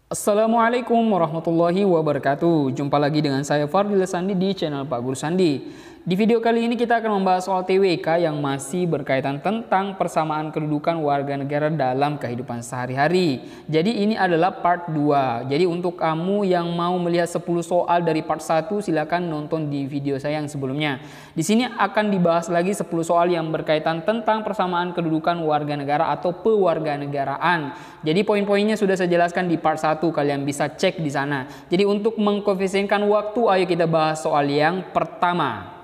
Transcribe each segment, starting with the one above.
Assalamualaikum warahmatullahi wabarakatuh. Jumpa lagi dengan saya Fardil Sandi di channel Pak Guru Sandi. Di video kali ini kita akan membahas soal TWK yang masih berkaitan tentang persamaan kedudukan warga negara dalam kehidupan sehari-hari. Jadi ini adalah part 2. Jadi untuk kamu yang mau melihat 10 soal dari part 1 silakan nonton di video saya yang sebelumnya. Di sini akan dibahas lagi 10 soal yang berkaitan tentang persamaan kedudukan warga negara atau pewarganegaraan. Jadi poin-poinnya sudah saya jelaskan di part 1. Kalian bisa cek di sana. Jadi untuk mengkoefisienkan waktu, ayo kita bahas soal yang pertama.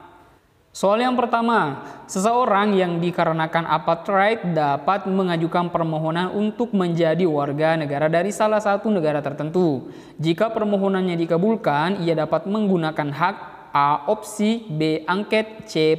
Soal yang pertama, seseorang yang dikarenakan apartheid dapat mengajukan permohonan untuk menjadi warga negara dari salah satu negara tertentu. Jika permohonannya dikabulkan, ia dapat menggunakan hak A. Opsi, B. Angket, C.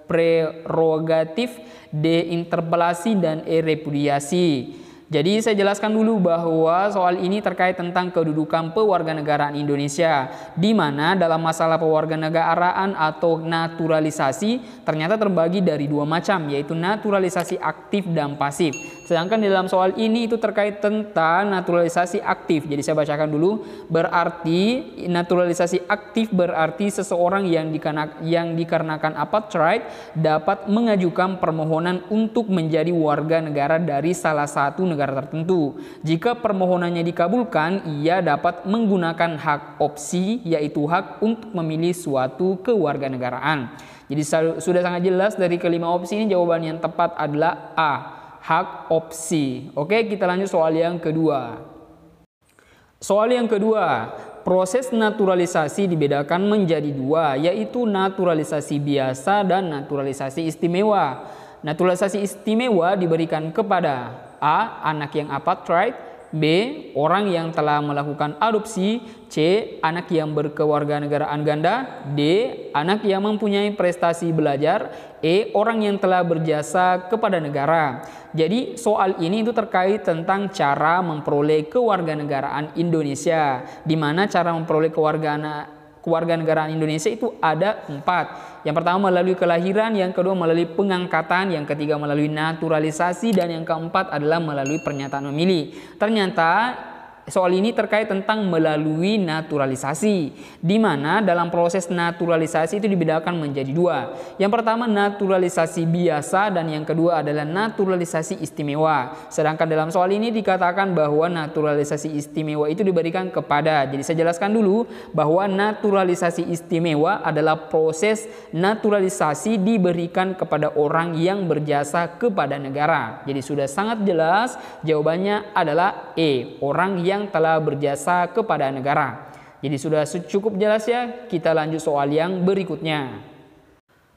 Prerogatif, D. Interpelasi, dan E. Repudiasi. Jadi saya jelaskan dulu bahwa soal ini terkait tentang kedudukan pewarganegaraan Indonesia, di mana dalam masalah pewarganegaraan atau naturalisasi ternyata terbagi dari dua macam, yaitu naturalisasi aktif dan pasif. Sedangkan dalam soal ini itu terkait tentang naturalisasi aktif. Jadi saya bacakan dulu. Berarti naturalisasi aktif berarti seseorang yang dikarenakan apartheid dapat mengajukan permohonan untuk menjadi warga negara dari salah satu negara tertentu. Jika permohonannya dikabulkan, ia dapat menggunakan hak opsi, yaitu hak untuk memilih suatu kewarganegaraan. Jadi sudah sangat jelas dari kelima opsi ini jawaban yang tepat adalah A. Hak opsi. Oke, kita lanjut soal yang kedua. Soal yang kedua, proses naturalisasi dibedakan menjadi dua, yaitu naturalisasi biasa dan naturalisasi istimewa. Naturalisasi istimewa diberikan kepada A. Anak yang apartheid, B. Orang yang telah melakukan adopsi, C. Anak yang berkewarganegaraan ganda, D. Anak yang mempunyai prestasi belajar, E. Orang yang telah berjasa kepada negara. Jadi soal ini itu terkait tentang cara memperoleh kewarganegaraan Indonesia, di mana cara memperoleh kewarganegaraan Indonesia itu ada 4. Yang pertama melalui kelahiran, yang kedua melalui pengangkatan, yang ketiga melalui naturalisasi, dan yang keempat adalah melalui pernyataan memilih. Ternyata soal ini terkait tentang melalui naturalisasi, di mana dalam proses naturalisasi itu dibedakan menjadi dua. Yang pertama naturalisasi biasa dan yang kedua adalah naturalisasi istimewa. Sedangkan dalam soal ini dikatakan bahwa naturalisasi istimewa itu diberikan kepada, jadi saya jelaskan dulu bahwa naturalisasi istimewa adalah proses naturalisasi diberikan kepada orang yang berjasa kepada negara. Jadi sudah sangat jelas jawabannya adalah E, orang yang telah berjasa kepada negara. Jadi sudah cukup jelas ya. Kita lanjut soal yang berikutnya.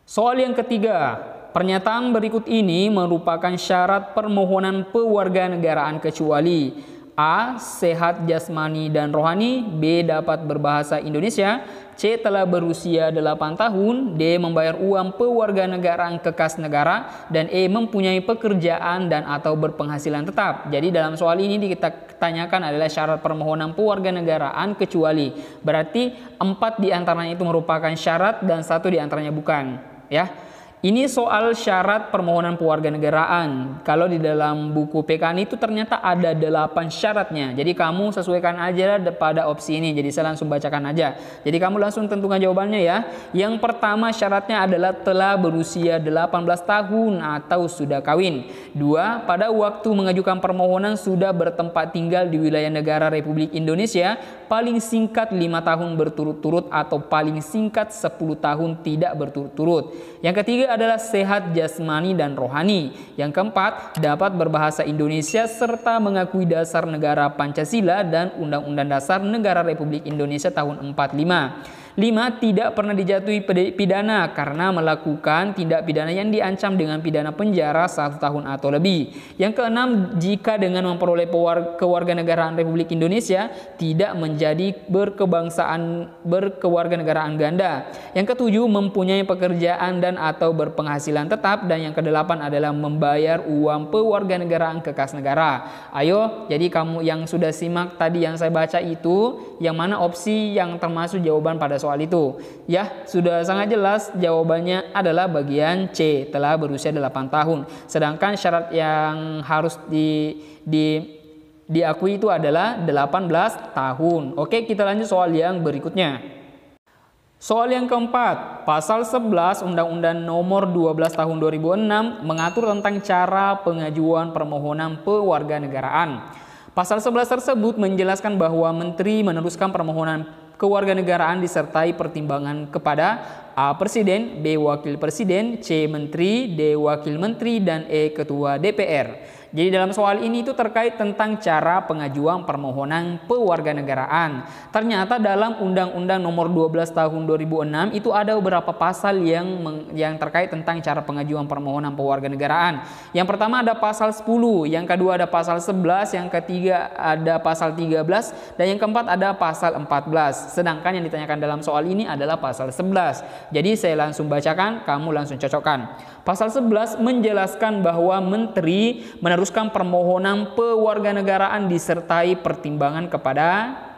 Soal yang ketiga, pernyataan berikut ini merupakan syarat permohonan pewarganegaraan kecuali A. Sehat jasmani dan rohani, B. Dapat berbahasa Indonesia, C. Telah berusia 8 tahun, D. Membayar uang pewarganegaraan kekas negara, dan E. Mempunyai pekerjaan dan atau berpenghasilan tetap. Jadi dalam soal ini kita tanyakan adalah syarat permohonan pewarganegaraan kecuali. Berarti 4 diantaranya itu merupakan syarat dan 1 diantaranya bukan. Ya. Ini soal syarat permohonan pewarganegaraan. Kalau di dalam buku PKN itu ternyata ada 8 syaratnya. Jadi kamu sesuaikan aja pada opsi ini. Jadi saya langsung bacakan aja. Jadi kamu langsung tentukan jawabannya ya. Yang pertama syaratnya adalah telah berusia 18 tahun atau sudah kawin. 2. Pada waktu mengajukan permohonan sudah bertempat tinggal di wilayah negara Republik Indonesia paling singkat 5 tahun berturut-turut atau paling singkat 10 tahun tidak berturut-turut. Yang ketiga adalah sehat jasmani dan rohani. Yang keempat, dapat berbahasa Indonesia serta mengakui dasar negara Pancasila dan Undang-Undang Dasar Negara Republik Indonesia tahun 45. 5. Tidak pernah dijatuhi pidana karena melakukan tindak pidana yang diancam dengan pidana penjara 1 tahun atau lebih. Yang keenam, jika dengan memperoleh kewarganegaraan Republik Indonesia tidak menjadi berkewarganegaraan ganda. Yang ketujuh, mempunyai pekerjaan dan atau berpenghasilan tetap, dan yang kedelapan adalah membayar uang pewarganegaraan kekas negara. Ayo, jadi kamu yang sudah simak tadi yang saya baca itu, yang mana opsi yang termasuk jawaban pada soal itu? Ya, sudah sangat jelas jawabannya adalah bagian C, telah berusia 8 tahun. Sedangkan syarat yang harus diakui itu adalah 18 tahun. Oke, kita lanjut soal yang berikutnya. Soal yang keempat, pasal 11 Undang-Undang Nomor 12 Tahun 2006 mengatur tentang cara pengajuan permohonan pewarganegaraan. Pasal 11 tersebut menjelaskan bahwa menteri meneruskan permohonan kewarganegaraan disertai pertimbangan kepada A. Presiden, B. Wakil Presiden, C. Menteri, D. Wakil Menteri, dan E. Ketua DPR. Jadi dalam soal ini itu terkait tentang cara pengajuan permohonan pewarganegaraan. Ternyata dalam Undang-Undang Nomor 12 Tahun 2006 itu ada beberapa pasal yang terkait tentang cara pengajuan permohonan pewarganegaraan. Yang pertama ada pasal 10, yang kedua ada pasal 11, yang ketiga ada pasal 13, dan yang keempat ada pasal 14. Sedangkan yang ditanyakan dalam soal ini adalah pasal 11. Jadi saya langsung bacakan, kamu langsung cocokkan. Pasal 11 menjelaskan bahwa menteri meneruskan permohonan pewarganegaraan disertai pertimbangan kepada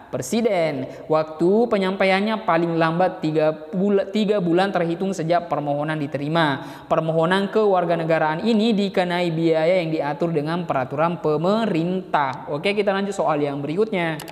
Presiden. Waktu penyampaiannya paling lambat 3 bulan terhitung sejak permohonan diterima. Permohonan kewarganegaraan ini dikenai biaya yang diatur dengan peraturan pemerintah. Oke, kita lanjut soal yang berikutnya.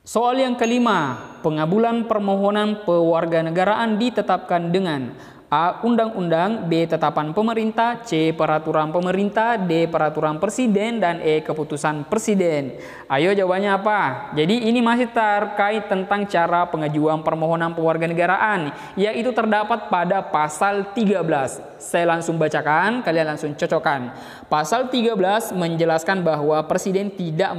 Soal yang kelima, pengabulan permohonan pewarganegaraan ditetapkan dengan A. Undang-undang, B. Tetapan pemerintah, C. Peraturan pemerintah, D. Peraturan presiden, dan E. Keputusan presiden. Ayo jawabannya apa? Jadi ini masih terkait tentang cara pengajuan permohonan pewarganegaraan, yaitu terdapat pada pasal 13. Saya langsung bacakan, kalian langsung cocokkan. Pasal 13 menjelaskan bahwa presiden tidak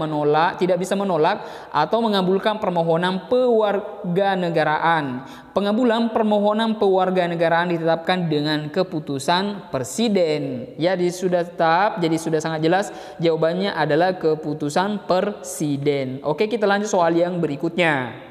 bisa menolak atau mengabulkan permohonan pewarganegaraan. Pengabulan permohonan pewarganegaraan ditetapkan dengan keputusan presiden. Ya, sudah tetap, jadi sudah sangat jelas jawabannya adalah keputusan presiden. Oke, kita lanjut soal yang berikutnya.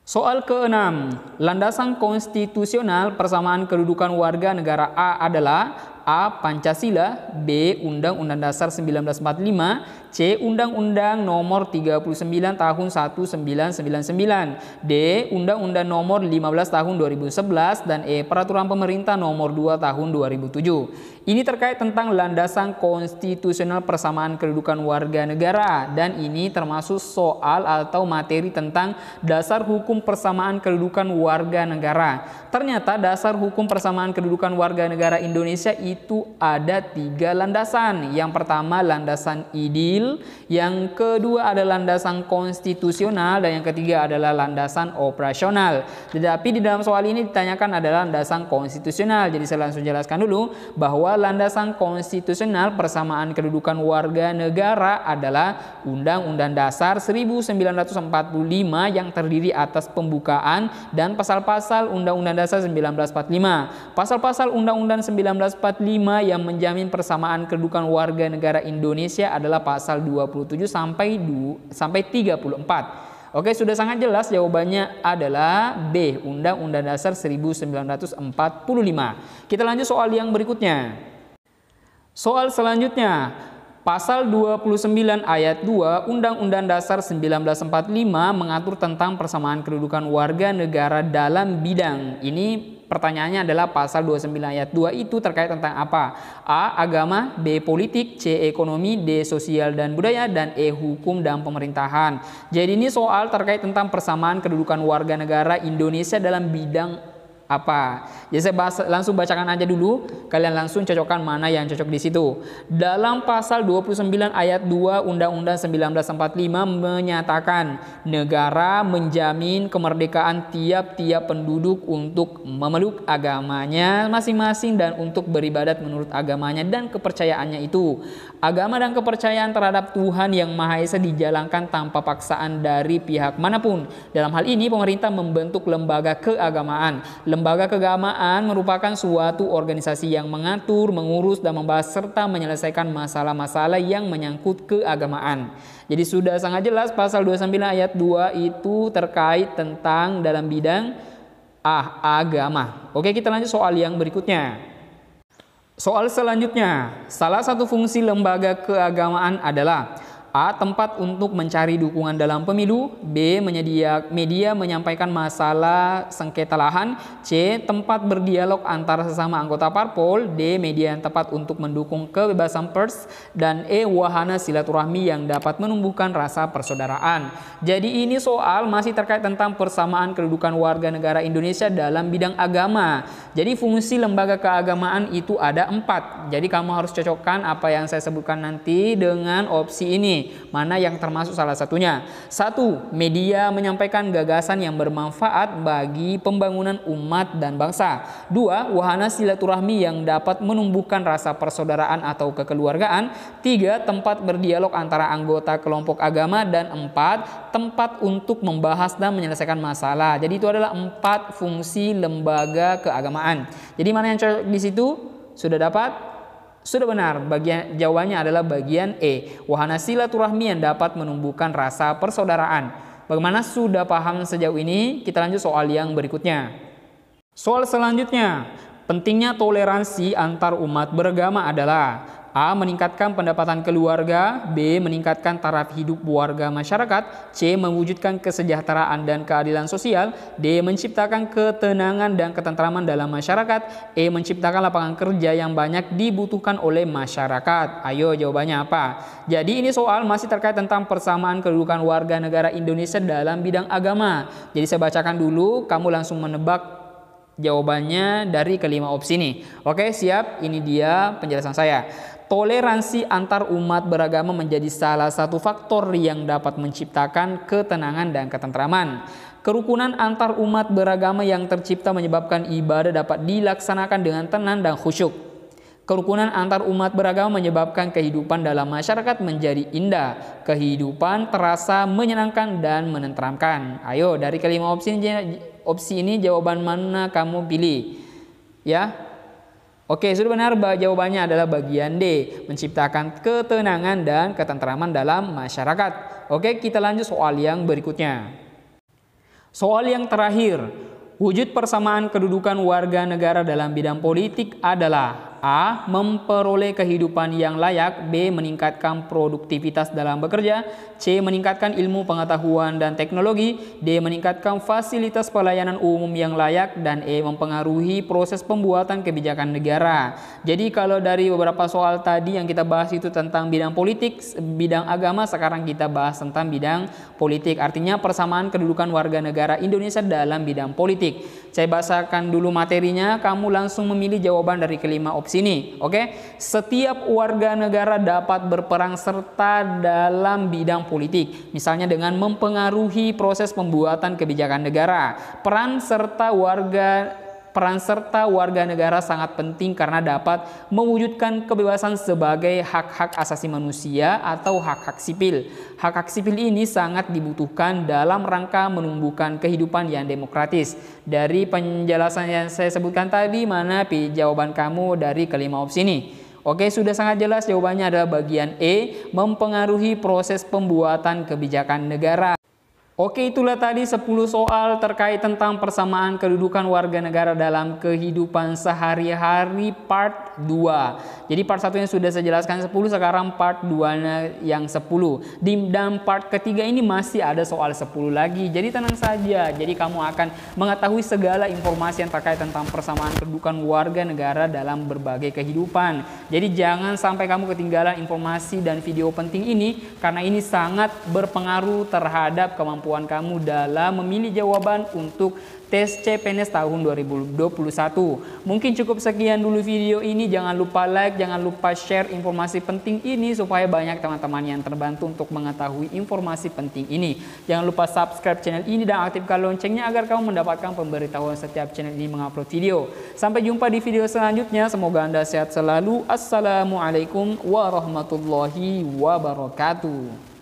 Soal ke-6, landasan konstitusional persamaan kedudukan warga negara A adalah A. Pancasila, B. Undang-Undang Dasar 1945, C. Undang-Undang Nomor 39 Tahun 1999, D. Undang-Undang Nomor 15 Tahun 2011, dan E. Peraturan Pemerintah Nomor 2 Tahun 2007. Ini terkait tentang landasan konstitusional persamaan kedudukan warga negara, dan ini termasuk soal atau materi tentang dasar hukum persamaan kedudukan warga negara. Ternyata dasar hukum persamaan kedudukan warga negara Indonesia itu ada 3 landasan. Yang pertama landasan idil, yang kedua ada landasan konstitusional, dan yang ketiga adalah landasan operasional. Tetapi di dalam soal ini ditanyakan adalah landasan konstitusional. Jadi saya langsung jelaskan dulu bahwa landasan konstitusional persamaan kedudukan warga negara adalah Undang-Undang Dasar 1945 yang terdiri atas pembukaan dan pasal-pasal Undang-Undang Dasar 1945. Pasal-pasal Undang-Undang 1945 yang menjamin persamaan kedudukan warga negara Indonesia adalah pasal 27 sampai 34. Oke, sudah sangat jelas jawabannya adalah B. Undang-Undang Dasar 1945. Kita lanjut soal yang berikutnya. Soal selanjutnya, pasal 29 ayat 2 Undang-Undang Dasar 1945 mengatur tentang persamaan kedudukan warga negara dalam bidang. Ini pertanyaannya adalah pasal 29 ayat 2 itu terkait tentang apa? A. Agama, B. Politik, C. Ekonomi, D. Sosial dan budaya, dan E. Hukum dan pemerintahan. Jadi ini soal terkait tentang persamaan kedudukan warga negara Indonesia dalam bidang apa? Jadi saya langsung bacakan aja dulu, kalian langsung cocokkan mana yang cocok di situ. Dalam pasal 29 ayat 2 Undang-Undang 1945 menyatakan negara menjamin kemerdekaan tiap-tiap penduduk untuk memeluk agamanya masing-masing dan untuk beribadat menurut agamanya dan kepercayaannya itu. Agama dan kepercayaan terhadap Tuhan Yang Maha Esa dijalankan tanpa paksaan dari pihak manapun. Dalam hal ini pemerintah membentuk lembaga keagamaan. Lembaga keagamaan merupakan suatu organisasi yang mengatur, mengurus, dan membahas serta menyelesaikan masalah-masalah yang menyangkut keagamaan. Jadi sudah sangat jelas pasal 29 ayat 2 itu terkait tentang dalam bidang agama. Oke, kita lanjut soal yang berikutnya. Soal selanjutnya, salah satu fungsi lembaga keagamaan adalah A. Tempat untuk mencari dukungan dalam pemilu. B. Media menyampaikan masalah sengketa lahan. C. Tempat berdialog antara sesama anggota parpol. D. Media yang tepat untuk mendukung kebebasan pers. Dan E. Wahana silaturahmi yang dapat menumbuhkan rasa persaudaraan. Jadi ini soal masih terkait tentang persamaan kedudukan warga negara Indonesia dalam bidang agama. Jadi fungsi lembaga keagamaan itu ada 4. Jadi kamu harus cocokkan apa yang saya sebutkan nanti dengan opsi ini. Mana yang termasuk salah satunya? 1. Media menyampaikan gagasan yang bermanfaat bagi pembangunan umat dan bangsa. 2. Wahana silaturahmi yang dapat menumbuhkan rasa persaudaraan atau kekeluargaan. 3. Tempat berdialog antara anggota kelompok agama. Dan 4. Tempat untuk membahas dan menyelesaikan masalah. Jadi itu adalah 4 fungsi lembaga keagamaan. Jadi mana yang cocok di situ? Sudah dapat? Sudah benar, jawabannya adalah bagian E. Wahana silaturahmi yang dapat menumbuhkan rasa persaudaraan. Bagaimana, sudah paham sejauh ini? Kita lanjut soal yang berikutnya. Soal selanjutnya, pentingnya toleransi antar umat beragama adalah A. Meningkatkan pendapatan keluarga. B. Meningkatkan taraf hidup warga masyarakat. C. Mewujudkan kesejahteraan dan keadilan sosial. D. Menciptakan ketenangan dan ketentraman dalam masyarakat. E. Menciptakan lapangan kerja yang banyak dibutuhkan oleh masyarakat. Ayo jawabannya apa? Jadi ini soal masih terkait tentang persamaan kedudukan warga negara Indonesia dalam bidang agama. Jadi saya bacakan dulu, kamu langsung menebak jawabannya dari kelima opsi ini. Oke, siap? Ini dia penjelasan saya. Toleransi antar umat beragama menjadi salah satu faktor yang dapat menciptakan ketenangan dan ketentraman. Kerukunan antar umat beragama yang tercipta menyebabkan ibadah dapat dilaksanakan dengan tenang dan khusyuk. Kerukunan antar umat beragama menyebabkan kehidupan dalam masyarakat menjadi indah. Kehidupan terasa menyenangkan dan menenteramkan. Ayo, dari kelima opsi ini jawaban mana kamu pilih? Ya. Oke, sudah benar, jawabannya adalah bagian D, menciptakan ketenangan dan ketentraman dalam masyarakat. Oke, kita lanjut soal yang berikutnya. Soal yang terakhir, wujud persamaan kedudukan warga negara dalam bidang politik adalah A. Memperoleh kehidupan yang layak. B. Meningkatkan produktivitas dalam bekerja. C. Meningkatkan ilmu pengetahuan dan teknologi. D. Meningkatkan fasilitas pelayanan umum yang layak. Dan E. Mempengaruhi proses pembuatan kebijakan negara. Jadi kalau dari beberapa soal tadi yang kita bahas itu tentang bidang politik, bidang agama, sekarang kita bahas tentang bidang politik. Artinya persamaan kedudukan warga negara Indonesia dalam bidang politik. Saya bahasakan dulu materinya, kamu langsung memilih jawaban dari kelima opsi ini. Oke, setiap warga negara dapat berperan serta dalam bidang politik, misalnya dengan mempengaruhi proses pembuatan kebijakan negara. Peran serta warga negara sangat penting karena dapat mewujudkan kebebasan sebagai hak-hak asasi manusia atau hak-hak sipil. Hak-hak sipil ini sangat dibutuhkan dalam rangka menumbuhkan kehidupan yang demokratis. Dari penjelasan yang saya sebutkan tadi, mana jawaban kamu dari kelima opsi ini? Oke, sudah sangat jelas jawabannya adalah bagian E, mempengaruhi proses pembuatan kebijakan negara. Oke, itulah tadi 10 soal terkait tentang persamaan kedudukan warga negara dalam kehidupan sehari-hari part 2. Jadi part 1-nya sudah saya jelaskan 10, sekarang part 2-nya yang 10. Dan part ketiga ini masih ada soal 10 lagi. Jadi tenang saja. Jadi kamu akan mengetahui segala informasi yang terkait tentang persamaan kedudukan warga negara dalam berbagai kehidupan. Jadi jangan sampai kamu ketinggalan informasi dan video penting ini, karena ini sangat berpengaruh terhadap kemampuan kamu dalam memilih jawaban untuk tes CPNS tahun 2021. Mungkin cukup sekian dulu video ini. Jangan lupa like, jangan lupa share informasi penting ini supaya banyak teman-teman yang terbantu untuk mengetahui informasi penting ini. Jangan lupa subscribe channel ini dan aktifkan loncengnya agar kamu mendapatkan pemberitahuan setiap channel ini mengupload video. Sampai jumpa di video selanjutnya. Semoga Anda sehat selalu. Assalamualaikum warahmatullahi wabarakatuh.